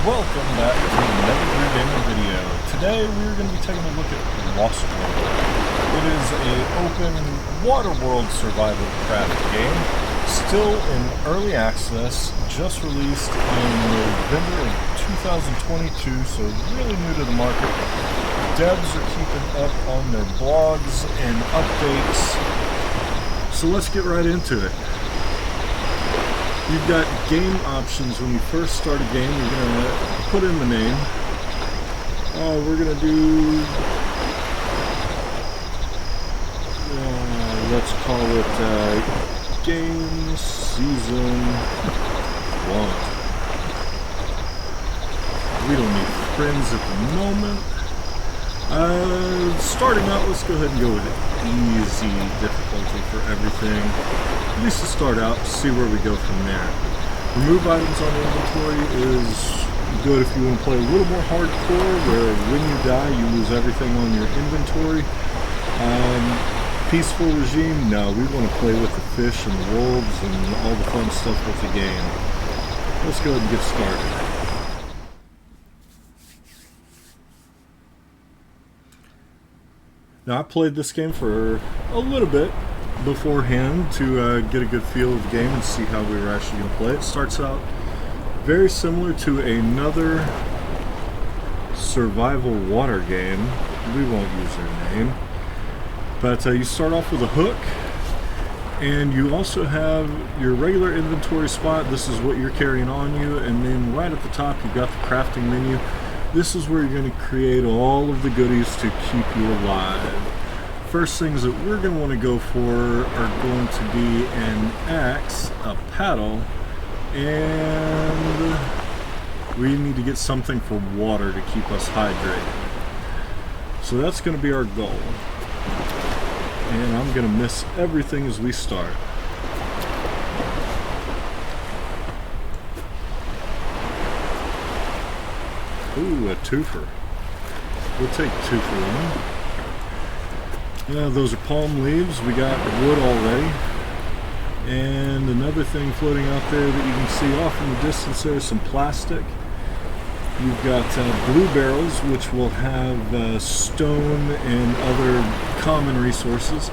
Welcome back to another gaming video. Today we're going to be taking a look at Lost World. It is an open water world survival craft game, still in early access, just released in November of 2022, so really new to the market. Devs are keeping up on their blogs and updates, so let's get right into it. You've got game options when you first start a game. You're going to put in the name. We're going to do, let's call it Game Season 1. We don't need friends at the moment. Starting out, let's go ahead and go with easy difficulty for everything. At least to start out, see where we go from there. Remove items on the inventory is good if you want to play a little more hardcore, where when you die you lose everything on your inventory. Peaceful regime, no, we want to play with the fish and the wolves and all the fun stuff with the game. Let's go ahead and get started. Now, I played this game for a little bit beforehand to get a good feel of the game and see how we were actually going to play it. It starts out very similar to another survival water game. We won't use their name. But you start off with a hook, and you also have your regular inventory spot. This is what you're carrying on you, and then right at the top you've got the crafting menu. This is where you're going to create all of the goodies to keep you alive. First things that we're going to want to go for are going to be an axe, a paddle, and we need to get something for water to keep us hydrated. So that's going to be our goal. And I'm going to miss everything as we start. Ooh, a twofer. We'll take twofer one. Yeah, those are palm leaves. We got wood already. And another thing floating out there that you can see off in the distance there is some plastic. You've got blue barrels, which will have stone and other common resources.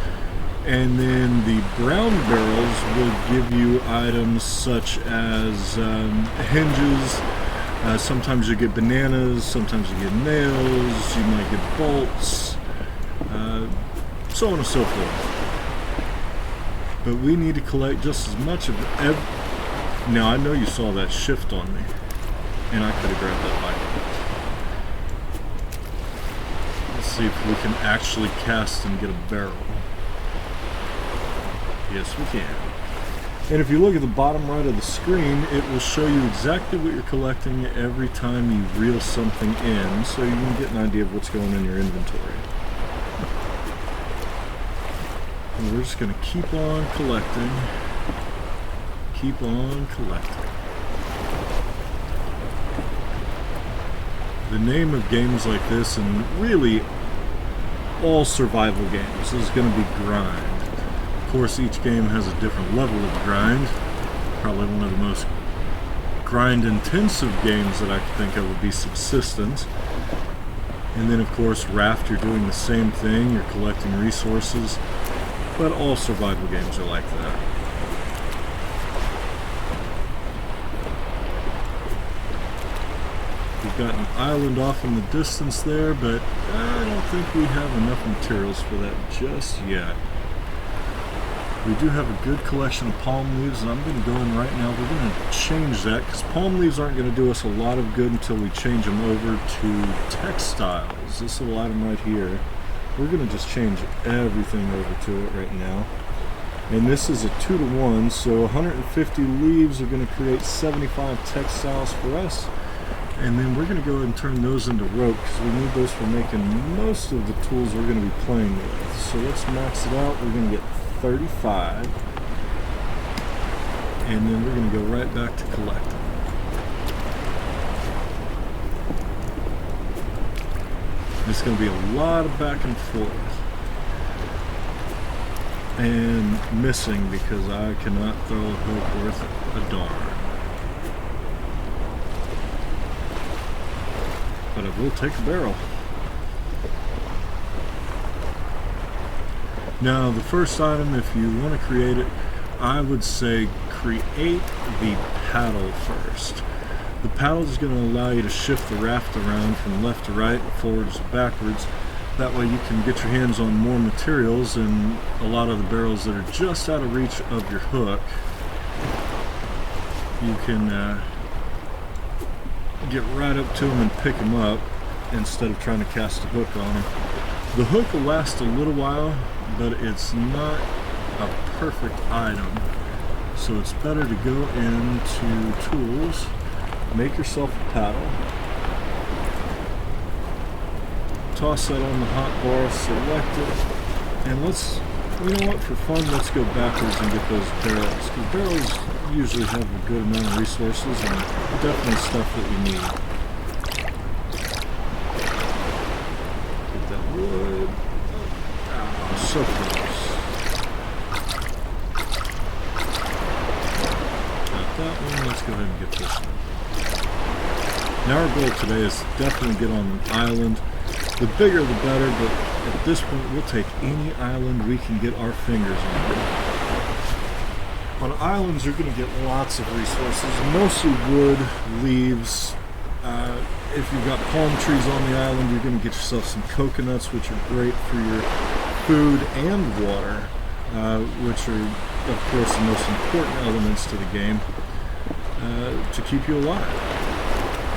And then the brown barrels will give you items such as hinges. Sometimes you get bananas, sometimes you get nails, you might get bolts, so on and so forth. But we need to collect just as much of Now, I know you saw that shift on me, and I could have grabbed that bike. Let's see if we can actually cast and get a barrel. Yes, we can. And if you look at the bottom right of the screen, it will show you exactly what you're collecting every time you reel something in, so you can get an idea of what's going in your inventory. And we're just going to keep on collecting. Keep on collecting. The name of games like this, and really all survival games, is going to be grind. Of course, each game has a different level of grind. Probably one of the most grind-intensive games that I can think of would be Subsistence. And then, of course, Raft, you're doing the same thing. You're collecting resources. But all survival games are like that. We've got an island off in the distance there, but I don't think we have enough materials for that just yet. We do have a good collection of palm leaves, and I'm going to go in right now. We're going to change that, because palm leaves aren't going to do us a lot of good until we change them over to textiles. This little item right here, we're going to just change everything over to it right now. And this is a 2-to-1, so 150 leaves are going to create 75 textiles for us. And then we're going to go ahead and turn those into rope, because we need those for making most of the tools we're going to be playing with. So let's max it out. We're going to get 35, and then we're going to go right back to collecting. It's going to be a lot of back and forth and missing, because I cannot throw a hook worth a darn. but I will take a barrel. Now, the first item, if you want to create it, I would say create the paddle first. The paddle is going to allow you to shift the raft around from left to right, forwards to backwards. That way you can get your hands on more materials, and a lot of the barrels that are just out of reach of your hook, you can get right up to them and pick them up instead of trying to cast a hook on them. The hook will last a little while, but it's not a perfect item. So it's better to go into tools, make yourself a paddle, toss that on the hot bar, select it, and let's, you know what, for fun, let's go backwards and get those barrels, because barrels usually have a good amount of resources and definitely stuff that we need. Get that wood. Oh, so close. Got that one. Let's go ahead and get this one. Now our goal today is definitely get on an island. The bigger the better, but at this point we'll take any island we can get our fingers on. On islands you're going to get lots of resources, mostly wood, leaves. If you've got palm trees on the island, you're going to get yourself some coconuts, which are great for your food and water, which are of course the most important elements to the game to keep you alive.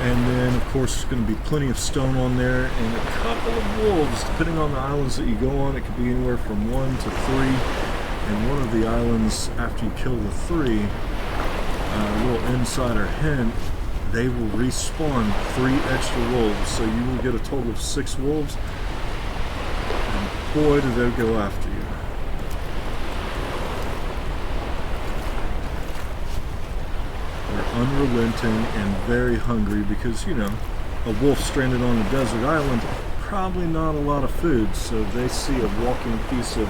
And then, of course, there's going to be plenty of stone on there, and a couple of wolves, depending on the islands that you go on. It could be anywhere from 1 to 3. And one of the islands, after you kill the 3, a little insider hint, they will respawn 3 extra wolves. So you will get a total of 6 wolves, and boy, do they go after you. Unrelenting and very hungry because, you know, a wolf stranded on a desert island, probably not a lot of food, so they see a walking piece of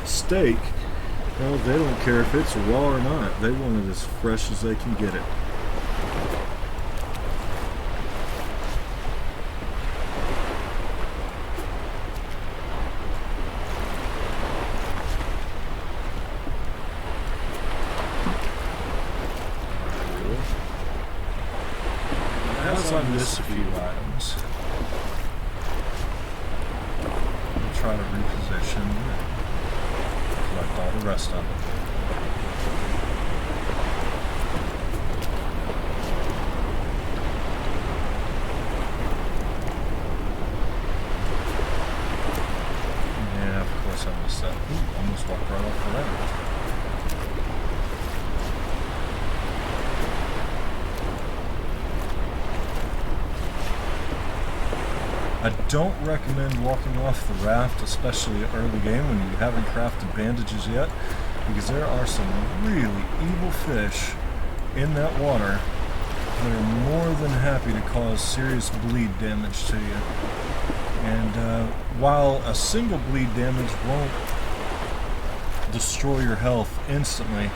steak, well, they don't care if it's raw or not. They want it as fresh as they can get it. As I miss a few items, I'll try to reposition and collect all the rest of it. Yeah, of course I missed that. Ooh, almost walked right off the raft. I don't recommend walking off the raft, especially early game when you haven't crafted bandages yet, because there are some really evil fish in that water that are more than happy to cause serious bleed damage to you. And while a single bleed damage won't destroy your health instantly,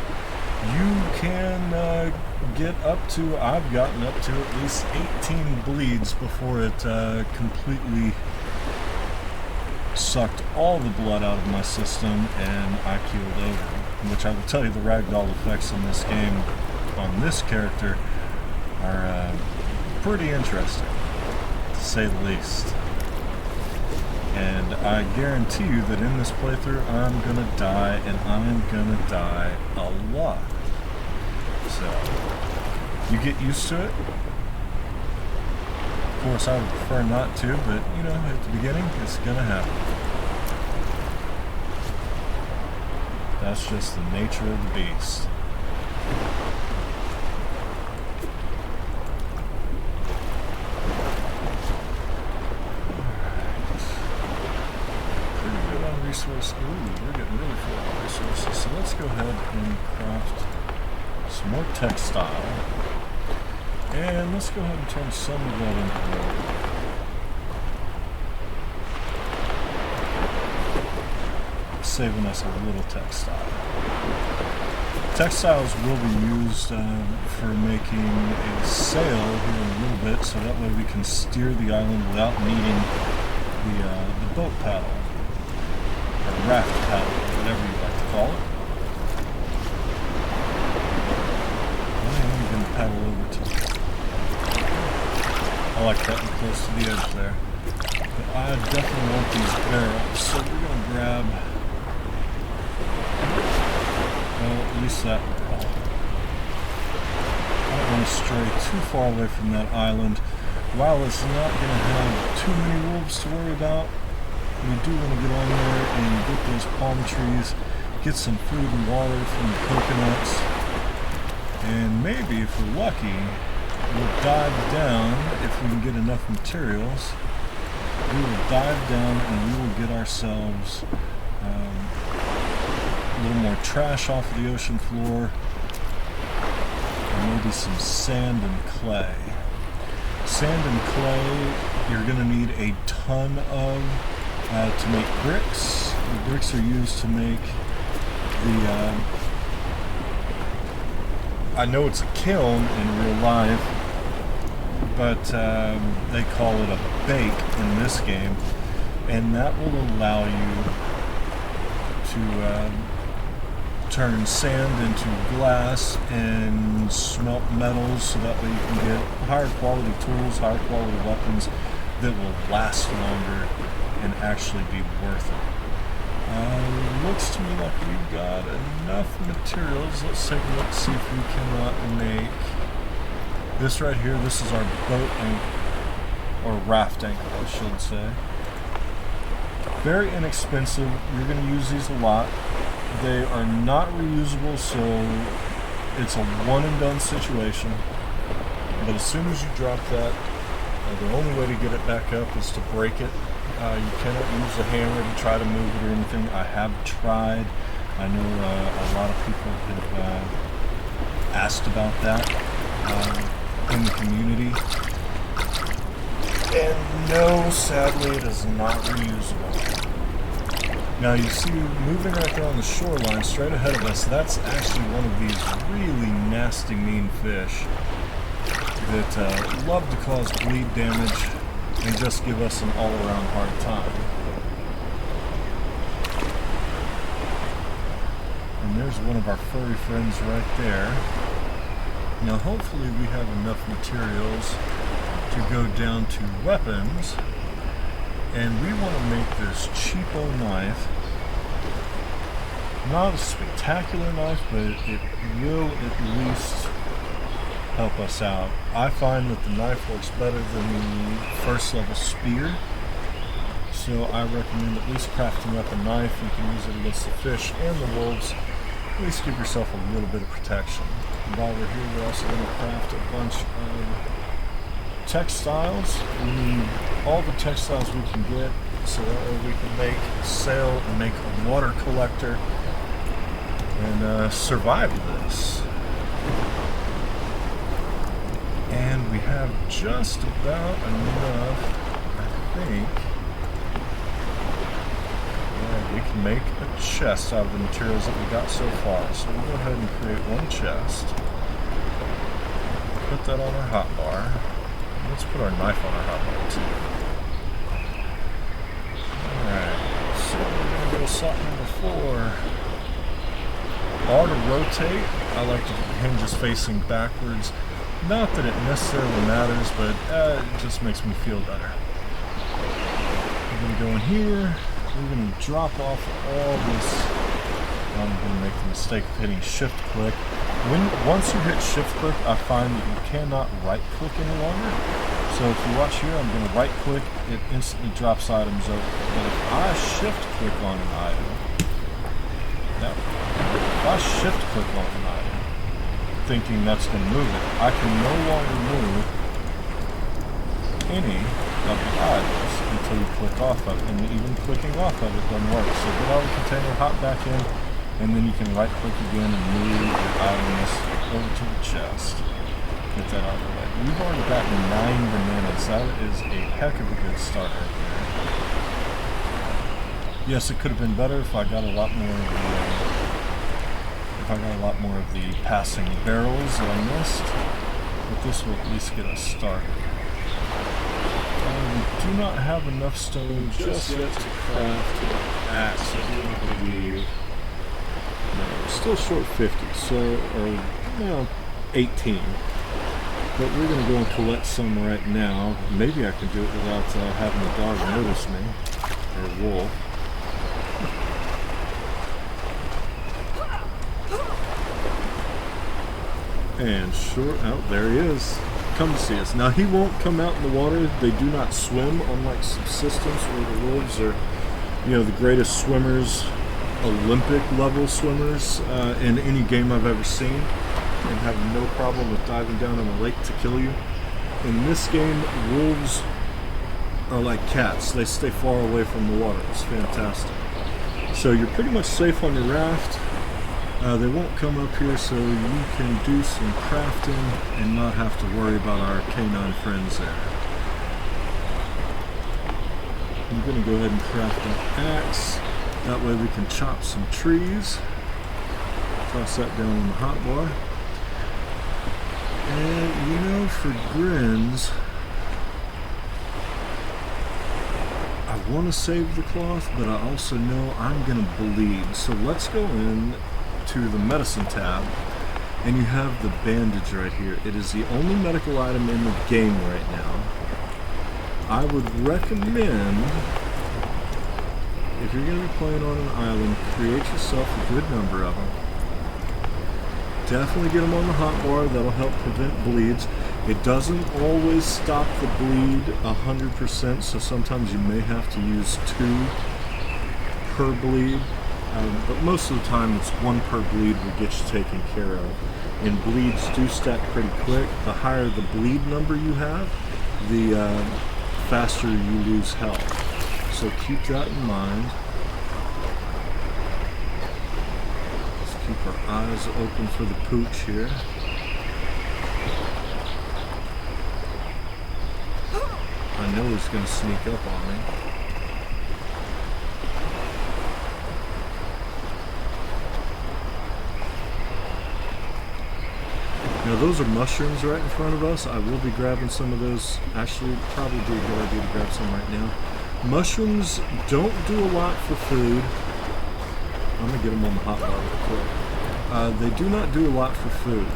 you can get up to, I've gotten up to at least 18 bleeds before it completely sucked all the blood out of my system and I keeled over. Which I will tell you, the ragdoll effects in this game on this character are pretty interesting, to say the least. And I guarantee you that in this playthrough I'm gonna die, and I'm gonna die a lot. So, you get used to it. Of course, I would prefer not to, but you know, at the beginning, it's gonna happen. That's just the nature of the beast. Resource. Ooh, we're getting really full of resources. So let's go ahead and craft some more textile. And let's go ahead and turn some of that into wood. Saving us a little textile. Textiles will be used for making a sail here in a little bit, so that way we can steer the island without needing the boat paddle, or raft paddle, or whatever you like to call it. I am going to paddle over to. I like cutting close to the edge there, but I definitely want these barrels, so we're going to grab. Well, at least that barrel. I don't want to stray too far away from that island. While it's not going to have too many wolves to worry about, we do want to get on there and get those palm trees, get some food and water from the coconuts, and maybe if we're lucky, we'll dive down. If we can get enough materials, we will dive down and we will get ourselves a little more trash off of the ocean floor, and maybe some sand and clay. Sand and clay you're going to need a ton of to make bricks. The bricks are used to make the I know it's a kiln in real life, but they call it a bake in this game, and that will allow you to turn sand into glass and smelt metals, so that way you can get higher quality tools, higher quality weapons that will last longer and actually be worth it. Looks to me like we've got enough materials. Let's take a look, see if we cannot make this right here. This is our boat anchor, or raft anchor, I should say. Very inexpensive. You're going to use these a lot. They are not reusable, so it's a one and done situation. But as soon as you drop that, the only way to get it back up is to break it. You cannot use a hammer to try to move it or anything. I have tried. I know a lot of people have asked about that in the community. And no, sadly, it is not reusable. Now you see, moving right there on the shoreline, straight ahead of us, that's actually one of these really nasty, mean fish that love to cause bleed damage and just give us an all-around hard time. And there's one of our furry friends right there. Now hopefully we have enough materials to go down to weapons. And we want to make this cheapo knife. Not a spectacular knife, but it will at least help us out. I find that the knife works better than the first level spear. So I recommend at least crafting up a knife. You can use it against the fish and the wolves. At least give yourself a little bit of protection. And while we're here, we're also going to craft a bunch of textiles. We need all the textiles we can get, so that way we can make a sail and make a water collector and survive this. And we have just about enough, I think. Yeah, we can make a chest out of the materials that we got so far. So we'll go ahead and create one chest. Put that on our hotbar. Let's put our knife on our hotbar too. Alright, so we're going to go slot number 4. R to rotate, I like to keep the hinges facing backwards. Not that it necessarily matters, but it just makes me feel better. We're going to go in here, we're going to drop off all this. I'm going to make the mistake of hitting shift click. Once you hit shift click, I find that you cannot right click any longer. So if you watch here, I'm going to right click, it instantly drops items over. But if I shift click on an item, if I shift click on an item, thinking that's going to move it, I can no longer move any of the items until you click off of it. And even clicking off of it doesn't work. So get out of the container, hop back in, and then you can right click again and move your items over to the chest. Get that out of the way. We've already got 9 bananas. That is a heck of a good start right there. Yes, it could have been better if I got a lot more of the if I got a lot more of the passing barrels that I missed, but this will at least get us started. We do not have enough stone just yet to craft an axe, I do not believe. No, we're still short 50, so, or, you know, 18. But we're going to go and collect some right now. Maybe I can do it without having the dog notice me, or wolf. And sure, oh, there he is. Come to see us. Now, he won't come out in the water. They do not swim, unlike subsistence, where the wolves are, you know, the greatest swimmers, Olympic level swimmers in any game I've ever seen, and have no problem with diving down in a lake to kill you. In this game, wolves are like cats. They stay far away from the water. It's fantastic. So you're pretty much safe on your raft. They won't come up here, so you can do some crafting and not have to worry about our canine friends there. I'm going to go ahead and craft an axe. That way we can chop some trees. Toss that down in the hot bar. And you know, for grins, I want to save the cloth, but I also know I'm going to bleed. So let's go in to the medicine tab, and you have the bandage right here. It is the only medical item in the game right now. I would recommend, if you're going to be playing on an island, create yourself a good number of them. Definitely get them on the hot bar. That'll help prevent bleeds. It doesn't always stop the bleed 100%, so sometimes you may have to use 2 per bleed. But most of the time it's 1 per bleed will get you taken care of. And bleeds do stack pretty quick. The higher the bleed number you have, the faster you lose health. So keep that in mind. Let's keep our eyes open for the pooch here. I know he's going to sneak up on me. Now those are mushrooms right in front of us. I will be grabbing some of those. Actually, probably be a good idea to grab some right now. Mushrooms don't do a lot for food. I'm going to get them on the hot bar real quick. They do not do a lot for food.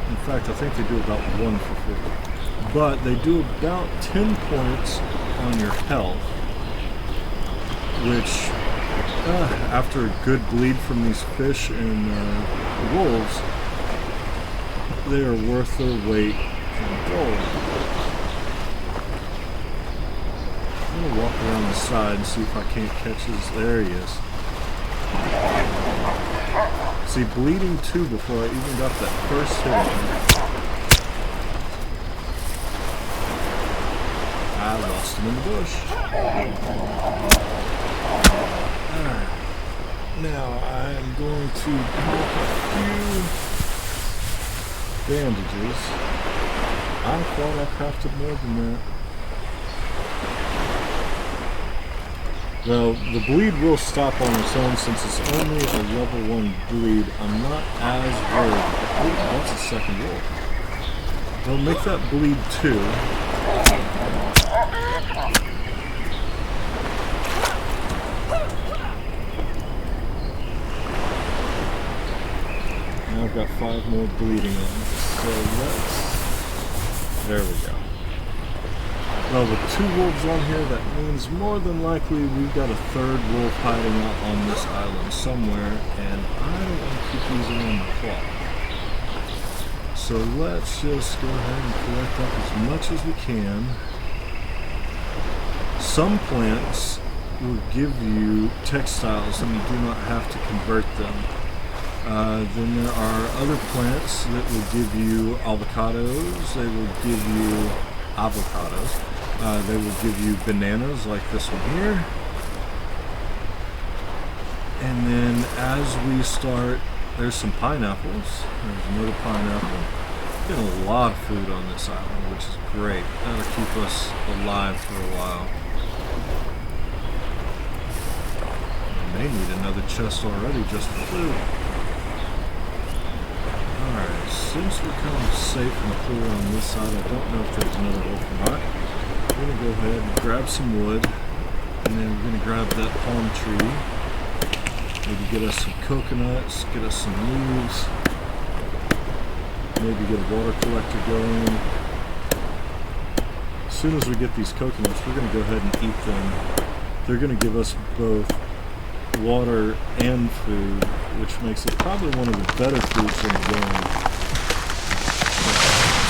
In fact, I think they do about 1 for food. But they do about 10 points on your health, which, after a good bleed from these fish and wolves, they are worth their weight in gold. I'm going to walk around the side and see if I can't catch his. There he is. See, bleeding 2 before I even got that first hit on him. I lost him in the bush. Alright. Now I am going to make a few bandages. I thought I crafted more than that. Well, the bleed will stop on its own since it's only a level 1 bleed. I'm not as worried. Oh, that's a second wolf. Well, make that bleed 2. Now I've got 5 more bleeding on me. So let's... There we go. Well, with 2 wolves on here, that means more than likely we've got a 3rd wolf hiding out on this island somewhere, and I don't want to keep using on the clock. So let's just go ahead and collect up as much as we can. Some plants will give you textiles and you do not have to convert them. Then there are other plants that will give you avocados. They will give you avocados. They will give you bananas like this one here. And then as we start, there's some pineapples. There's another pineapple. Getting a lot of food on this island, which is great. That'll keep us alive for a while. I may need another chest already just for food. Since we're kind of safe and clear on this side, I don't know if there's another wolf or not. We're going to go ahead and grab some wood, and then we're going to grab that palm tree. Maybe get us some coconuts, get us some leaves, maybe get a water collector going. As soon as we get these coconuts, we're going to go ahead and eat them. They're going to give us both water and food, which makes it probably one of the better foods in the game.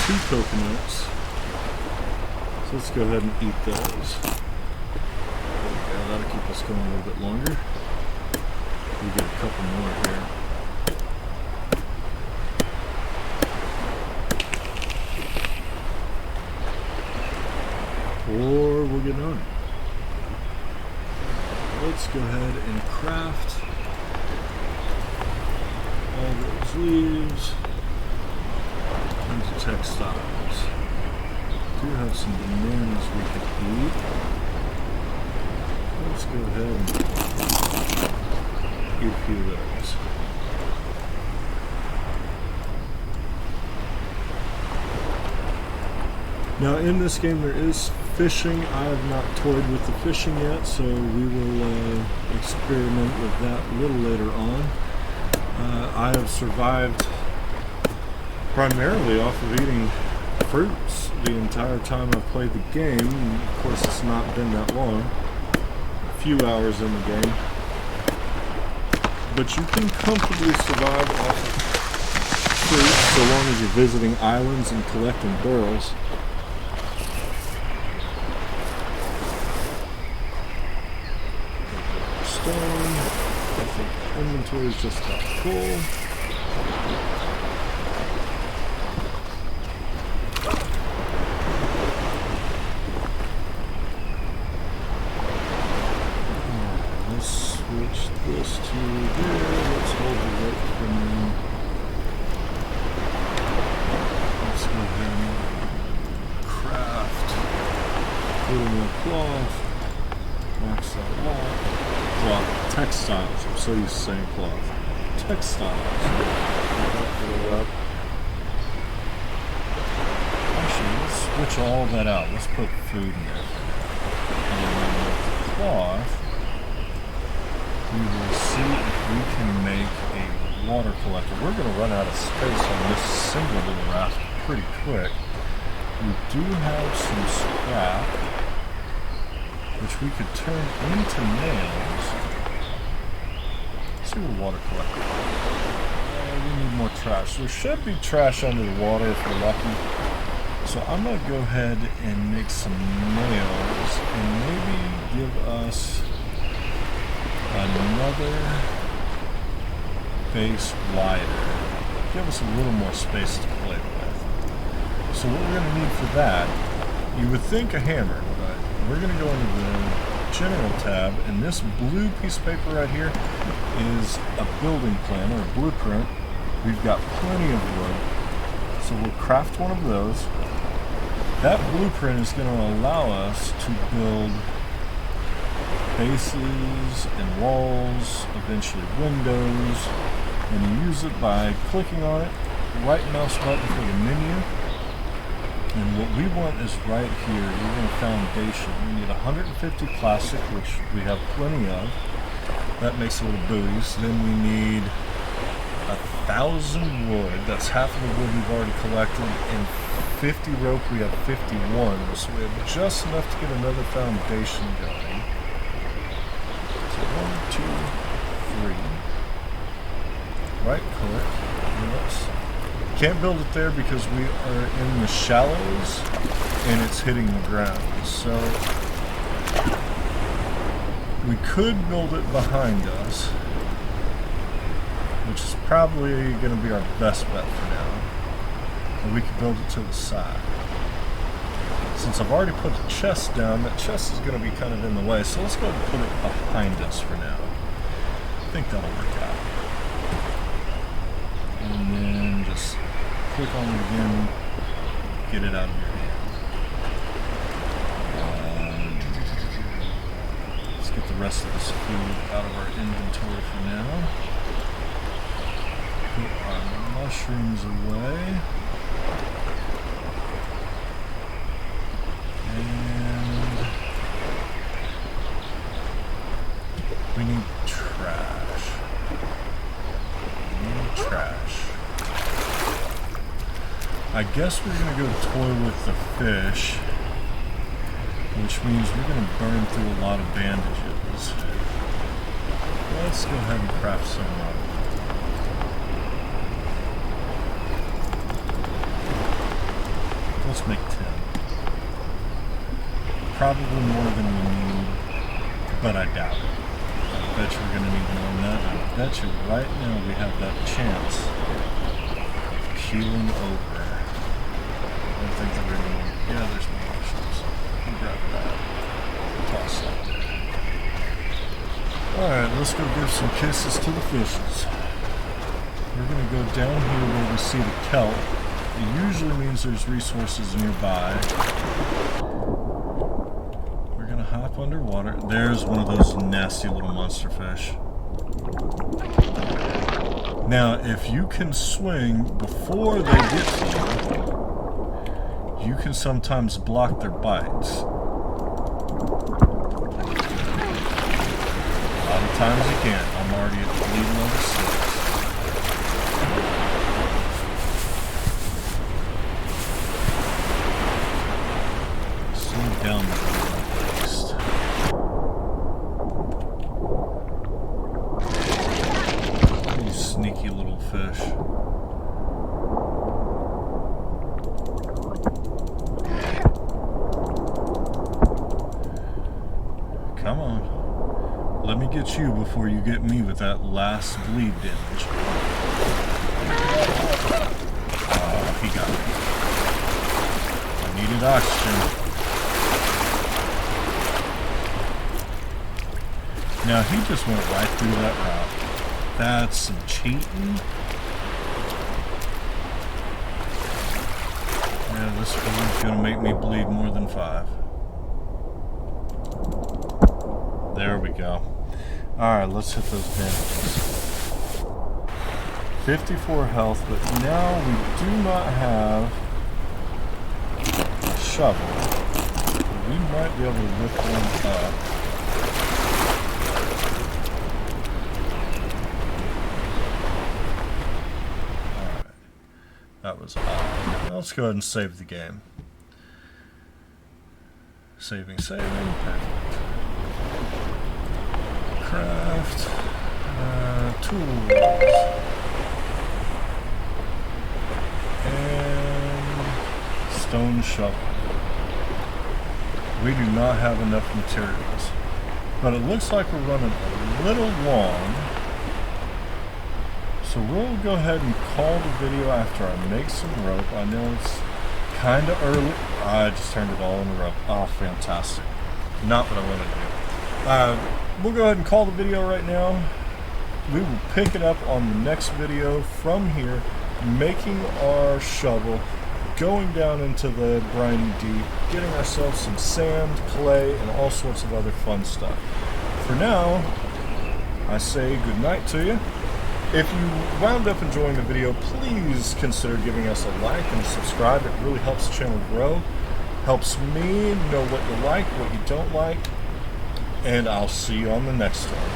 2 coconuts. So let's go ahead and eat those. Yeah, that'll keep us going a little bit longer. We get a couple more here. Or we'll get on. Let's go ahead and craft all those leaves into textiles. We do have some bananas we could eat. Let's go ahead and eat a few of those. Now in this game there is fishing. I have not toyed with the fishing yet, so we will experiment with that a little later on. I have survived primarily off of eating fruits the entire time I've played the game. Of course, it's not been that long. A few hours in the game. But you can comfortably survive off of fruit so long as you're visiting islands and collecting barrels. Stone. I think inventory is just about full. Switch this to there. Let's hold the right for now. Let's go ahead and craft a little more cloth. Max that out. Cloth. Textiles. I'm so used to saying cloth. Textiles. Actually, let's switch all that out. Let's put food in there. And cloth. We will see if we can make a water collector. We're going to run out of space on this single little raft pretty quick. We do have some scrap, which we could turn into nails. Let's see what water collector. We need more trash. There should be trash under the water if we're lucky. So I'm going to go ahead and make some nails and maybe give us another base wider. Give us a little more space to play with. So what we're going to need for that, you would think a hammer, but we're going to go into the general tab, and this blue piece of paper right here is a building plan or a blueprint. We've got plenty of wood, so we'll craft one of those. That blueprint is going to allow us to build bases and walls, eventually windows, and you use it by clicking on it, right mouse button for the menu, and what we want is right here. We want a foundation. We need 150 plastic, which we have plenty of. That makes little buoys. Then we need 1,000 wood. That's half of the wood we've already collected, and 50 rope. We have 51, so we have just enough to get another foundation going. 1, 2, 3. Right click. Yes. Can't build it there because we are in the shallows and it's hitting the ground. So we could build it behind us, which is probably going to be our best bet for now. Or we could build it to the side. Since I've already put the chest down, that chest is going to be kind of in the way, so let's go ahead and put it behind us for now. I think that'll work out. And then just click on it again, get it out of your hand. Let's get the rest of this food out of our inventory for now. put our mushrooms away. And we need trash. I guess we're going to go toy with the fish, which means we're going to burn through a lot of bandages. Let's go ahead and craft some up. Let's make 10. Probably more than we need, but I doubt it. I bet you we're going to need more than that. I bet you right now we have that chance of keeling over. I don't think that we're going to... Yeah, there's more mushrooms. We'll grab that. Toss that there. Alright, let's go give some kisses to the fishes. We're going to go down here where we see the kelp. It usually means there's resources nearby. We're going to hop underwater. There's one of those nasty little monster fish. Now, if you can swing before they get to you, you can sometimes block their bites. A lot of times you can't. I'm already at bleed level 6. Slow down the least. You sneaky little fish. Come on. Let me get you before you get me with that last bleed damage. Oh, he got me. I needed oxygen. Now he just went right through that route. That's some cheating. Yeah, this one's gonna make me bleed more than 5. There we go. Alright, let's hit those bandages. 54 health, but now we do not have a shovel. We might be able to lift one up. Alright. That was odd. Let's go ahead and save the game. Saving. Perfect. Craft. Tools. And stone shovel. We do not have enough materials. But it looks like we're running a little long. So we'll go ahead and call the video after I make some rope. I know it's kind of early. I just turned it all into rope. Oh, fantastic. Not what I want to do. We'll go ahead and call the video right now. We will pick it up on the next video from here, making our shovel, going down into the briny deep, getting ourselves some sand, clay, and all sorts of other fun stuff. For now, I say good night to you. If you wound up enjoying the video, please consider giving us a like and subscribe. It really helps the channel grow, helps me know what you like, what you don't like, and I'll see you on the next one.